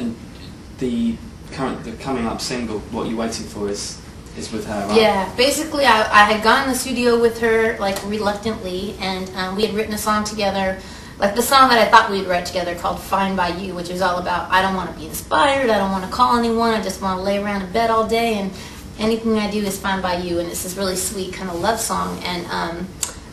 And the coming up single, What You Waiting For, is with her, right? Yeah, basically I had gone in the studio with her, like, reluctantly, and we had written a song together, like the song that I thought we'd write together, called Fine By You, which was all about, I don't want to be inspired, I don't want to call anyone, I just want to lay around in bed all day, and anything I do is fine by you. And it's this really sweet kind of love song. And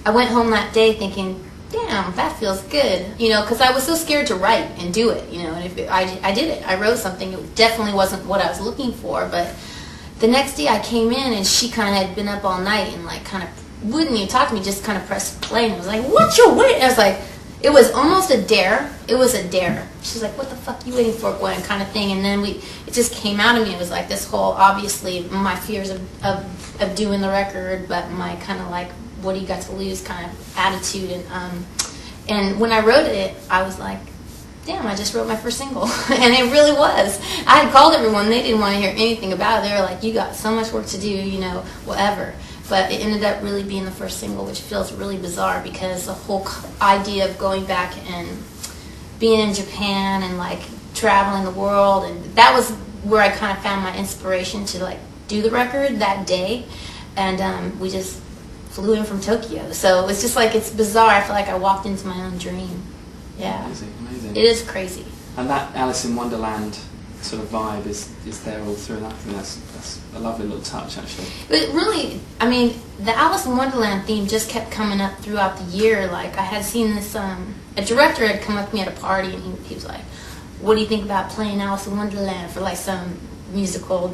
I went home that day thinking, damn, that feels good, you know, because I was so scared to write and do it, you know. And if I did it, I wrote something. It definitely wasn't what I was looking for, but the next day I came in and she kind of had been up all night and, like, kind of wouldn't even talk to me, just kind of pressed play, and was like, what you waiting? I was like, it was almost a dare. It was a dare. She's like, what the fuck you waiting for, Gwen, kind of thing. And then it just came out of me. It was like this whole, obviously, my fears of doing the record, but my kind of like, what do you got to lose kind of attitude. And when I wrote it, I was like, damn, I just wrote my first single. And it really was. I had called everyone. They didn't want to hear anything about it. They were like, you got so much work to do, you know, whatever. But it ended up really being the first single, which feels really bizarre because the whole idea of going back and being in Japan and, like, traveling the world, and that was where I kind of found my inspiration to, like, do the record that day. And we just flew in from Tokyo. So it was just like, it's bizarre. I feel like I walked into my own dream. Yeah. Amazing, amazing. It is crazy. And that Alice in Wonderland sort of vibe is there all through, and I think that's a lovely little touch, actually. But really, I mean, the Alice in Wonderland theme just kept coming up throughout the year. Like, I had seen this, a director had come up to me at a party, and he was like, what do you think about playing Alice in Wonderland for, like, some musical,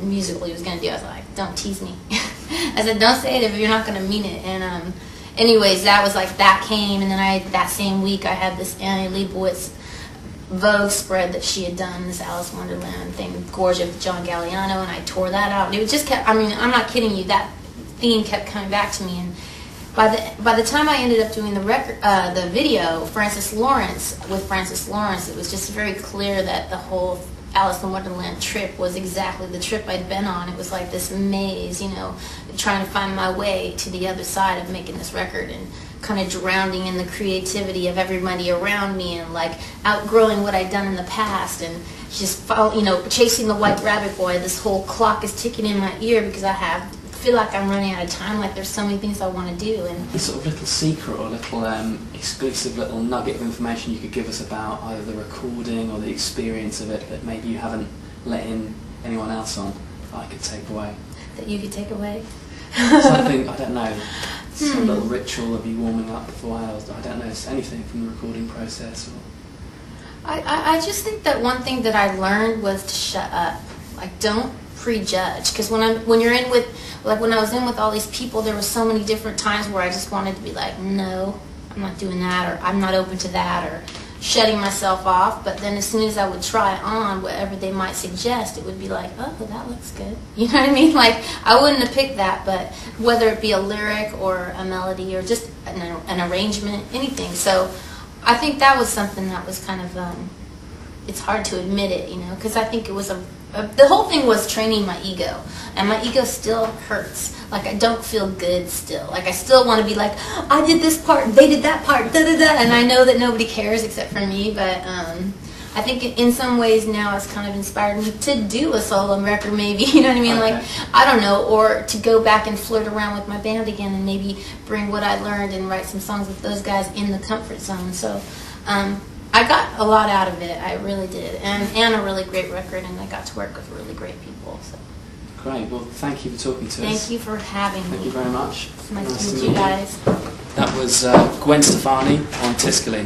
musical he was going to do? I was like, don't tease me. I said, don't say it if you're not going to mean it. And anyways, that was like, that came, and then that same week I had this Annie Leibovitz Vogue spread that she had done, this Alice in Wonderland thing, Gorge of John Galliano, and I tore that out. And it just kept, I mean, I'm not kidding you, that theme kept coming back to me. And by the time I ended up doing the record, the video, with Francis Lawrence, it was just very clear that the whole Alice in Wonderland trip was exactly the trip I'd been on. It was like this maze, you know, trying to find my way to the other side of making this record, and kind of drowning in the creativity of everybody around me, and, like, outgrowing what I'd done in the past, and just, you know, chasing the white rabbit boy. This whole clock is ticking in my ear because I feel like I'm running out of time, like there's so many things I want to do. And a sort of little secret or little exclusive little nugget of information you could give us about either the recording or the experience of it that maybe you haven't let in anyone else on, that I could take away? That you could take away? Something, I don't know, some little ritual of you warming up for a while, I don't know, anything from the recording process. Or I just think that one thing that I learned was to shut up. Like, don't prejudge, because when you're in with, like, when I was in with all these people, there were so many different times where I just wanted to be like, no, I'm not doing that, or I'm not open to that, or shutting myself off. But then as soon as I would try on whatever they might suggest, it would be like, oh, that looks good. You know what I mean? Like, I wouldn't have picked that, but whether it be a lyric or a melody or just an arrangement, anything. So I think that was something that was kind of, it's hard to admit it, you know, because I think it was the whole thing was training my ego, and my ego still hurts. Like, I don't feel good still. Like, I still want to be like, I did this part, they did that part, da-da-da, and I know that nobody cares except for me, but I think in some ways now it's kind of inspired me to do a solo record, maybe, you know what I mean? Okay. Like, I don't know, or to go back and flirt around with my band again and maybe bring what I learned and write some songs with those guys in the comfort zone. So, I got a lot out of it, I really did, and a really great record, and I got to work with really great people. So. Great, well, thank you for talking to us. Thank you for having me. Thank you very much. It's nice to meet you guys. That was Gwen Stefani on Tiscali.